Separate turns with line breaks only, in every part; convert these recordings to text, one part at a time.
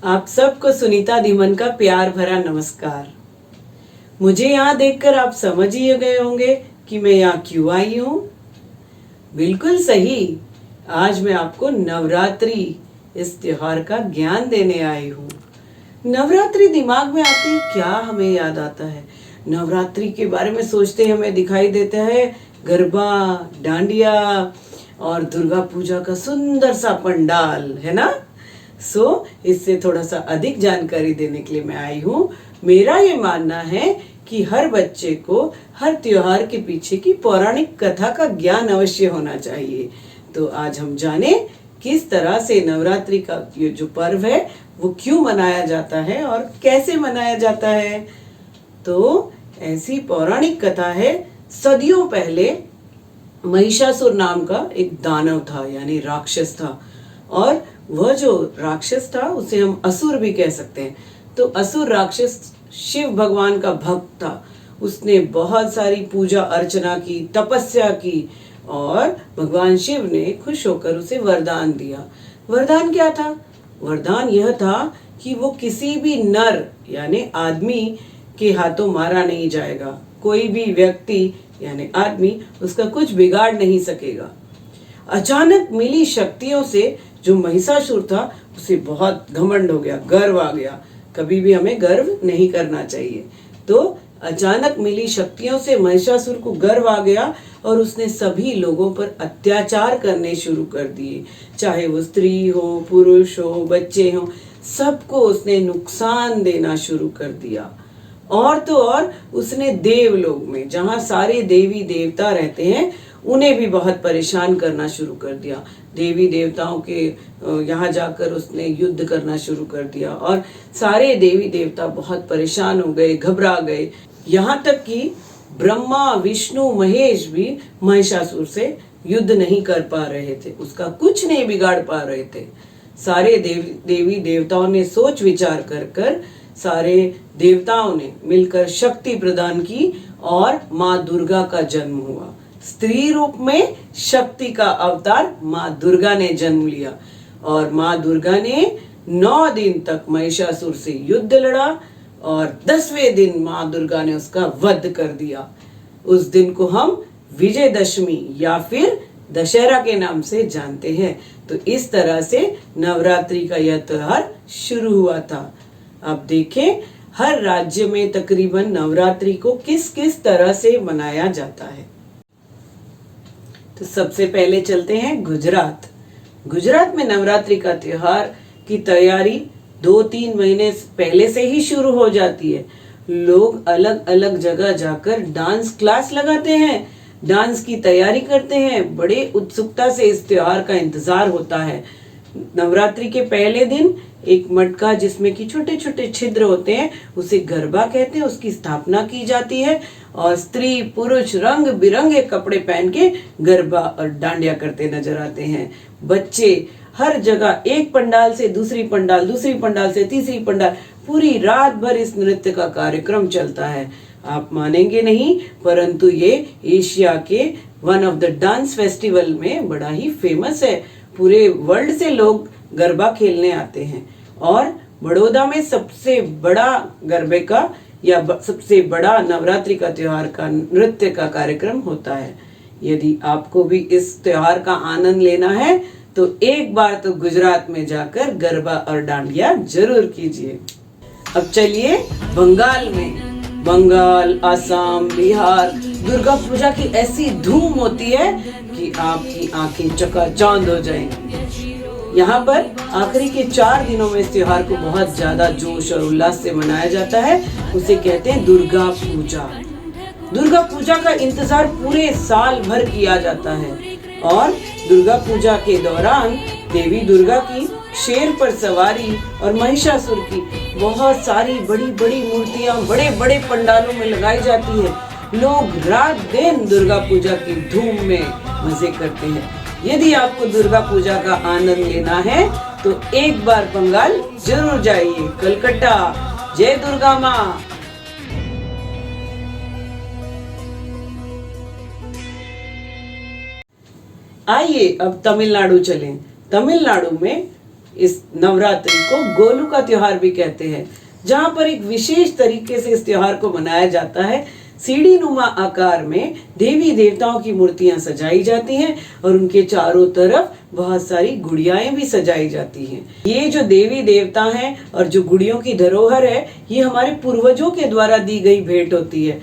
आप सबको सुनीता धीमन का प्यार भरा नमस्कार। मुझे यहाँ देखकर आप समझ ही गए होंगे कि मैं यहाँ क्यों आई हूँ। बिल्कुल सही, आज मैं आपको नवरात्रि इस त्योहार का ज्ञान देने आई हूँ। नवरात्रि दिमाग में आती है क्या हमें याद आता है? नवरात्रि के बारे में सोचते हमें दिखाई देता है गरबा, डांडिया और दुर्गा पूजा का सुंदर सा पंडाल, है ना? इससे थोड़ा सा अधिक जानकारी देने के लिए मैं आई हूँ। मेरा ये मानना है कि हर बच्चे को हर त्योहार के पीछे की पौराणिक कथा का ज्ञान अवश्य होना चाहिए। तो आज हम जाने किस तरह से नवरात्रि का ये जो पर्व है वो क्यों मनाया जाता है और कैसे मनाया जाता है। तो ऐसी पौराणिक कथा है, सदियों पहले महिषासुर नाम का एक दानव था, यानी राक्षस था। और वह जो राक्षस था उसे हम असुर भी कह सकते हैं। तो असुर राक्षस शिव भगवान का भक्त था। उसने बहुत सारी पूजा अर्चना की, तपस्या की और भगवान शिव ने खुश होकर उसे वरदान दिया। वरदान क्या था? वरदान यह था कि वो किसी भी नर यानी आदमी के हाथों मारा नहीं जाएगा। कोई भी व्यक्ति यानी आदमी उसका कुछ बिगाड़ नहीं सकेगा। अचानक मिली शक्तियों से जो महिषासुर था उसे बहुत घमंड हो गया, गर्व आ गया। कभी भी हमें गर्व नहीं करना चाहिए। तो अचानक मिली शक्तियों से महिषासुर को गर्व आ गया और उसने सभी लोगों पर अत्याचार करने शुरू कर दिए। चाहे वो स्त्री हो, पुरुष हो, बच्चे हो, सबको उसने नुकसान देना शुरू कर दिया। और तो और उसने देवलोक में जहाँ सारे देवी देवता रहते हैं उन्हें भी बहुत परेशान करना शुरू कर दिया। देवी देवताओं के यहाँ जाकर उसने युद्ध करना शुरू कर दिया और सारे देवी देवता बहुत परेशान हो गए, घबरा गए। यहाँ तक कि ब्रह्मा, विष्णु, महेश भी महिषासुर से युद्ध नहीं कर पा रहे थे, उसका कुछ नहीं बिगाड़ पा रहे थे। सारे देवी देवताओं ने सोच विचार कर सारे देवताओं ने मिलकर शक्ति प्रदान की और माँ दुर्गा का जन्म हुआ। स्त्री रूप में शक्ति का अवतार माँ दुर्गा ने जन्म लिया और माँ दुर्गा ने 9 दिन तक महिषासुर से युद्ध लड़ा और 10वें दिन माँ दुर्गा ने उसका वध कर दिया। उस दिन को हम विजयदशमी या फिर दशहरा के नाम से जानते हैं। तो इस तरह से नवरात्रि का यह त्योहार शुरू हुआ था। अब देखें हर राज्य में तकरीबन नवरात्रि को किस किस तरह से मनाया जाता है। तो सबसे पहले चलते हैं गुजरात। गुजरात में नवरात्रि का त्योहार की तैयारी 2-3 महीने पहले से ही शुरू हो जाती है। लोग अलग अलग जगह जाकर डांस क्लास लगाते हैं, डांस की तैयारी करते हैं। बड़े उत्सुकता से इस त्योहार का इंतजार होता है। नवरात्रि के पहले दिन एक मटका जिसमें कि छोटे छोटे छिद्र होते हैं उसे गरबा कहते हैं, उसकी स्थापना की जाती है और स्त्री पुरुष रंग बिरंगे कपड़े पहन के गरबा और डांडिया करते नजर आते हैं। बच्चे हर जगह एक पंडाल से दूसरी पंडाल, दूसरी पंडाल से तीसरी पंडाल, पूरी रात भर इस नृत्य का कार्यक्रम चलता है। आप मानेंगे नहीं, परंतु ये एशिया के one of the dance festival में बड़ा ही फेमस है। पूरे वर्ल्ड से लोग गरबा खेलने आते हैं और बड़ौदा में सबसे बड़ा गरबे का या सबसे बड़ा नवरात्रि का त्योहार का नृत्य का कार्यक्रम होता है। यदि आपको भी इस त्योहार का आनंद लेना है तो एक बार तो गुजरात में जाकर गरबा और डांडिया जरूर कीजिए। अब चलिए बंगाल में। बंगाल, आसाम, बिहार दुर्गा पूजा की ऐसी धूम होती है कि आपकी आंखें चकाचौंध हो जाएंगी। यहाँ पर आखिरी के 4 दिनों में इस त्योहार को बहुत ज्यादा जोश और उल्लास से मनाया जाता है। उसे कहते हैं दुर्गा पूजा। दुर्गा पूजा का इंतजार पूरे साल भर किया जाता है और दुर्गा पूजा के दौरान देवी दुर्गा की शेर पर सवारी और महिषासुर की बहुत सारी बड़ी बड़ी मूर्तियां बड़े बड़े पंडालों में लगाई जाती है। लोग रात दिन दुर्गा पूजा की धूम में मजे करते हैं। यदि आपको दुर्गा पूजा का आनंद लेना है तो एक बार बंगाल जरूर जाइए। कलकत्ता, जय दुर्गा माँ। आइए अब तमिलनाडु चलें। तमिलनाडु में इस नवरात्रि को गोलू का त्योहार भी कहते हैं, जहाँ पर एक विशेष तरीके से इस त्योहार को मनाया जाता है। सीढ़ी नुमा आकार में देवी देवताओं की मूर्तियां सजाई जाती हैं और उनके चारों तरफ बहुत सारी गुड़ियाएं भी सजाई जाती हैं। ये जो देवी देवता हैं और जो गुड़ियों की धरोहर है, ये हमारे पूर्वजों के द्वारा दी गई भेंट होती है।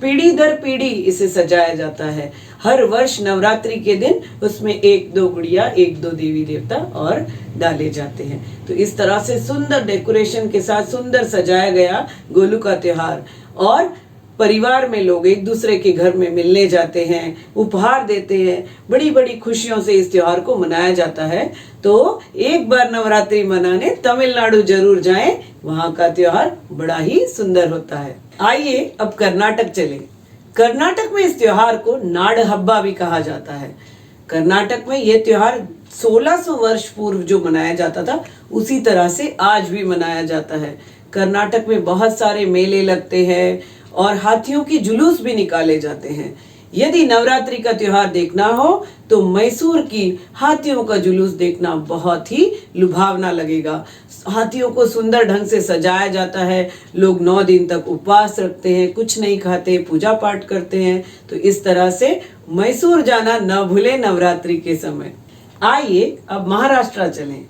पीढ़ी दर पीढ़ी इसे सजाया जाता है। हर वर्ष नवरात्रि के दिन उसमें एक दो गुड़िया, एक दो देवी देवता और डाले जाते हैं। तो इस तरह से सुंदर डेकोरेशन के साथ सुंदर सजाया गया गोलू का त्योहार, और परिवार में लोग एक दूसरे के घर में मिलने जाते हैं, उपहार देते हैं। बड़ी बड़ी खुशियों से इस त्योहार को मनाया जाता है। तो एक बार नवरात्रि मनाने तमिलनाडु जरूर जाएं, वहां का त्योहार बड़ा ही सुंदर होता है। आइए अब कर्नाटक चलें। कर्नाटक में इस त्योहार को नाड़ हब्बा भी कहा जाता है। कर्नाटक में यह त्योहार 1600 वर्ष पूर्व जो मनाया जाता था, उसी तरह से आज भी मनाया जाता है। कर्नाटक में बहुत सारे मेले लगते हैं और हाथियों की जुलूस भी निकाले जाते हैं। यदि नवरात्रि का त्योहार देखना हो तो मैसूर की हाथियों का जुलूस देखना बहुत ही लुभावना लगेगा। हाथियों को सुंदर ढंग से सजाया जाता है। लोग 9 दिन तक उपवास रखते हैं, कुछ नहीं खाते, पूजा पाठ करते हैं। तो इस तरह से मैसूर जाना न भूले नवरात्रि के समय। आइए अब महाराष्ट्र चलें।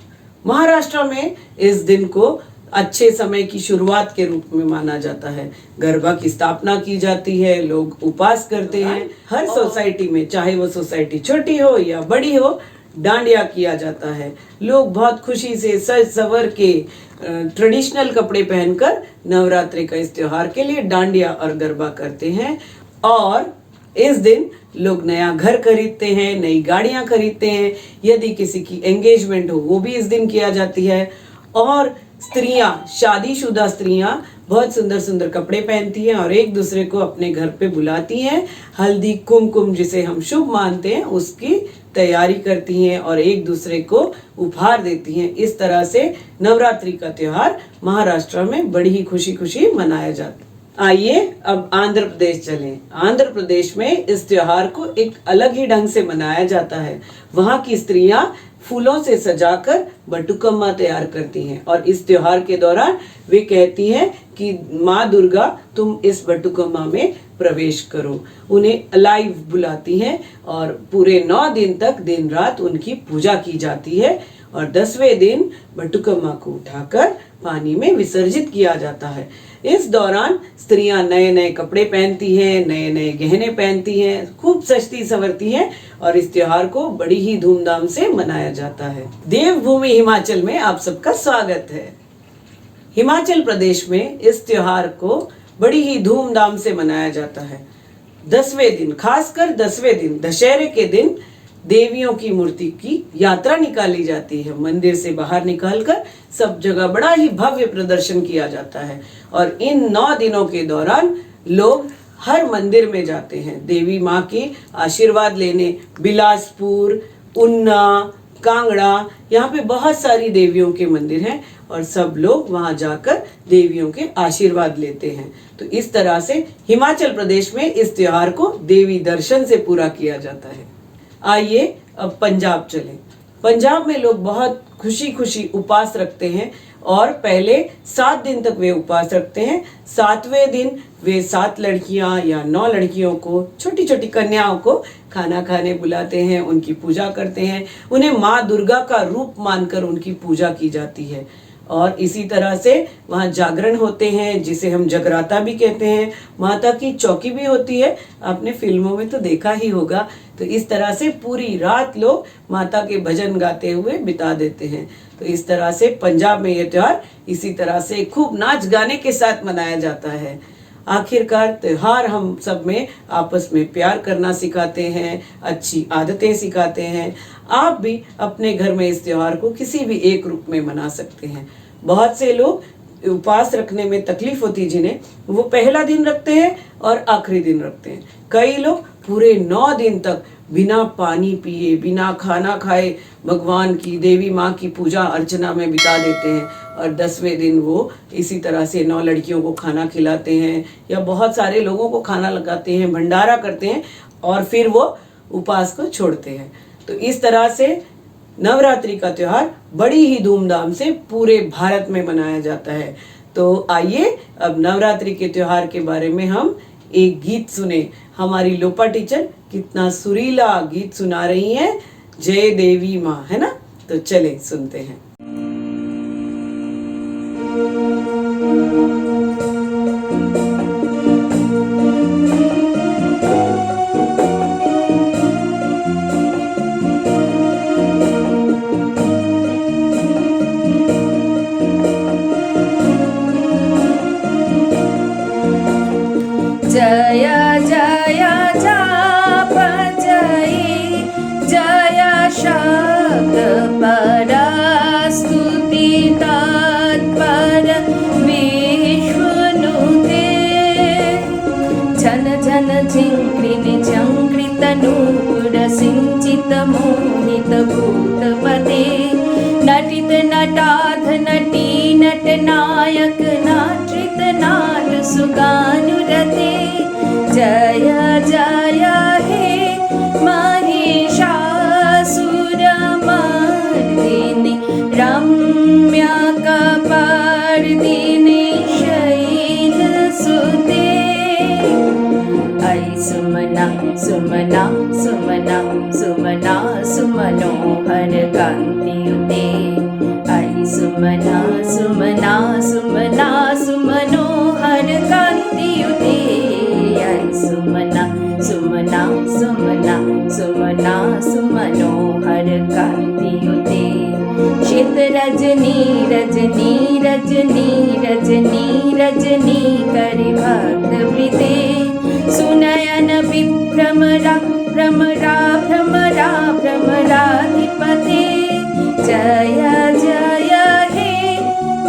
महाराष्ट्र में इस दिन को अच्छे समय की शुरुआत के रूप में माना जाता है। गरबा की स्थापना की जाती है, लोग उपवास करते हैं। हर सोसाइटी में, चाहे वो सोसाइटी छोटी हो या बड़ी हो, डांडिया किया जाता है। लोग बहुत खुशी से सज सवर के ट्रेडिशनल कपड़े पहनकर नवरात्रि का इस त्योहार के लिए डांडिया और गरबा करते हैं। और इस दिन लोग नया घर खरीदते हैं, नई गाड़ियां खरीदते हैं। यदि किसी की एंगेजमेंट हो वो भी इस दिन किया जाती है। और स्त्रियां, शादीशुदा स्त्रियां बहुत सुंदर सुंदर कपड़े पहनती हैं और एक दूसरे को अपने घर पे बुलाती हैं। हल्दी कुमकुम जिसे हम शुभ मानते हैं, उसकी तैयारी करती हैं और एक दूसरे को उपहार देती हैं। इस तरह से नवरात्रि का त्योहार महाराष्ट्र में बड़ी ही खुशी खुशी मनाया जाता है। आइए अब आंध्र प्रदेश चलें। आंध्र प्रदेश में इस त्योहार को एक अलग ही ढंग से मनाया जाता है। वहाँ की स्त्रियां फूलों से सजाकर बटुकम्मा तैयार करती हैं और इस त्योहार के दौरान वे कहती हैं कि माँ दुर्गा तुम इस बटुकम्मा में प्रवेश करो। उन्हें अलाइव बुलाती हैं और पूरे 9 दिन तक दिन रात उनकी पूजा की जाती है और 10वें दिन बटुकम्मा को उठाकर पानी में विसर्जित किया जाता है। इस दौरान स्त्रियां नए नए कपड़े पहनती हैं, नए नए गहने पहनती हैं, खूब सजती संवरती हैं और इस त्योहार को बड़ी ही धूमधाम से मनाया जाता है। देवभूमि हिमाचल में आप सबका स्वागत है। हिमाचल प्रदेश में इस त्योहार को बड़ी ही धूमधाम से मनाया जाता है। 10वें दिन, खासकर 10वें दिन दशहरे के दिन देवियों की मूर्ति की यात्रा निकाली जाती है। मंदिर से बाहर निकालकर सब जगह बड़ा ही भव्य प्रदर्शन किया जाता है और इन 9 दिनों के दौरान लोग हर मंदिर में जाते हैं देवी माँ के आशीर्वाद लेने। बिलासपुर, उन्ना, कांगड़ा, यहाँ पे बहुत सारी देवियों के मंदिर हैं और सब लोग वहाँ जाकर देवियों के आशीर्वाद लेते हैं। तो इस तरह से हिमाचल प्रदेश में इस त्योहार को देवी दर्शन से पूरा किया जाता है। आइए अब पंजाब चलें। पंजाब में लोग बहुत खुशी खुशी उपवास रखते हैं और पहले 7 दिन तक वे उपवास रखते हैं। 7वें दिन वे 7 लड़कियां या 9 लड़कियों को, छोटी छोटी कन्याओं को खाना खाने बुलाते हैं, उनकी पूजा करते हैं। उन्हें माँ दुर्गा का रूप मानकर उनकी पूजा की जाती है और इसी तरह से वहाँ जागरण होते हैं जिसे हम जगराता भी कहते हैं। माता की चौकी भी होती है, आपने फिल्मों में तो देखा ही होगा। तो इस तरह से पूरी रात लोग माता के भजन गाते हुए बिता देते हैं। तो इस तरह से पंजाब में यह त्योहार इसी तरह से खूब नाच गाने के साथ मनाया जाता है। आखिरकार त्योहार हम सब में आपस में प्यार करना सिखाते हैं, अच्छी आदतें सिखाते हैं। आप भी अपने घर में इस त्योहार को किसी भी एक रूप में मना सकते हैं। बहुत से लोग उपवास रखने में तकलीफ होती जिन्हें, वो पहला दिन रखते हैं और आखिरी दिन रखते हैं। कई लोग पूरे 9 दिन तक बिना पानी पिए, बिना खाना खाए भगवान की, देवी माँ की पूजा अर्चना में बिता देते हैं और 10वें दिन वो इसी तरह से 9 लड़कियों को खाना खिलाते हैं या बहुत सारे लोगों को खाना लगाते हैं, भंडारा करते हैं और फिर वो उपवास को छोड़ते हैं। तो इस तरह से नवरात्रि का त्योहार बड़ी ही धूमधाम से पूरे भारत में मनाया जाता है। तो आइए अब नवरात्रि के त्योहार के बारे में हम एक गीत सुने। हमारी लोपा टीचर कितना सुरीला गीत सुना रही हैं, जय देवी माँ, है ना। तो चले सुनते हैं।
जय जय जाप जय जय शब्द पर स्तुति तत्पर विश्वनुते झन झन झिंकृनि झंकृतनूपुर सिंचित मोहित भूतपते नटित नटाध नटी नटनायक नाट्रित नाट सुगानुरते जय जय हे महिषासुरमर्दिनि रम्यकपर्दिनि शैलसुते ऐ सुमना सुमना सुमना सुमना सुमनोहर कान्तियुते ऐ सुमना सुमना सुमना सुमनोहर कान्तियुते ऐ सुमना सुमना सुमना सुमना सुमनोहर कान्तियुते चित रजनी रजनी रजनी रजनी रजनी करि भक्त प्रीते सुनयन विभ्रमरा भ्रमरा भ्रमरा भ्रमराधिपते जय जय हे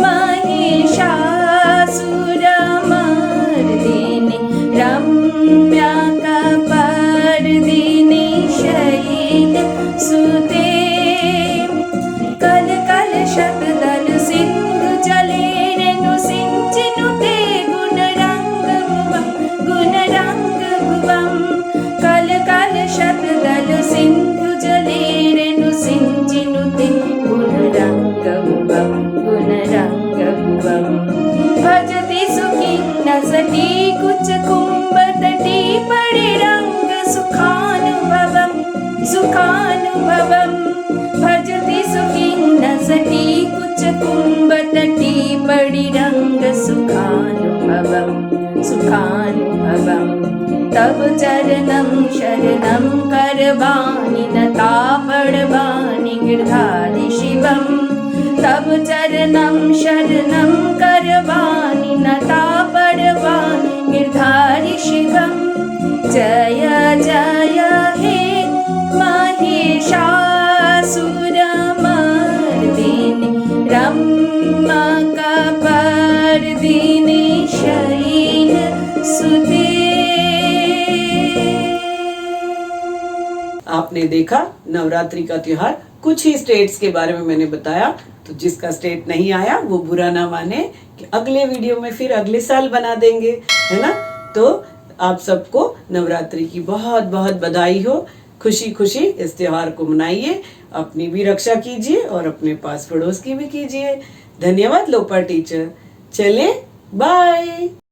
महिषासुरमर्दिनि रम्यकपर्दिनि शैलसुते कल कल शतदल सिंधु जले रेणु सिंचिनुते गुणरंग भुवं कल कल शतदल सिंधु जले रेणु सिंचिनुते गुणरंग भुवं भजति सुखिन्न सती कुच कुंभ तटी परिरंग सुखानुभवं भजति सुखिन्न सती कुच कुंभ तटी परिरंग सुखानुभवं तब चरणं शरणं करवाणि नता पड़वाणि गिरधारि शिवं तब चरणं शरणं करवाणि नता पड़वाणि गिरधारि शिवं जय जय हे महिषासुरमर्दिनि रम्यकपर्दिनि शैलसुते।
आपने देखा नवरात्रि का त्योहार कुछ ही स्टेट्स के बारे में मैंने बताया। तो जिसका स्टेट नहीं आया वो बुरा ना माने कि अगले वीडियो में फिर अगले साल बना देंगे, है ना। तो आप सबको नवरात्रि की बहुत बहुत बधाई हो। खुशी खुशी इस त्योहार को मनाइए, अपनी भी रक्षा कीजिए और अपने पास पड़ोस की भी कीजिए। धन्यवाद लोपा टीचर। चलें, बाय।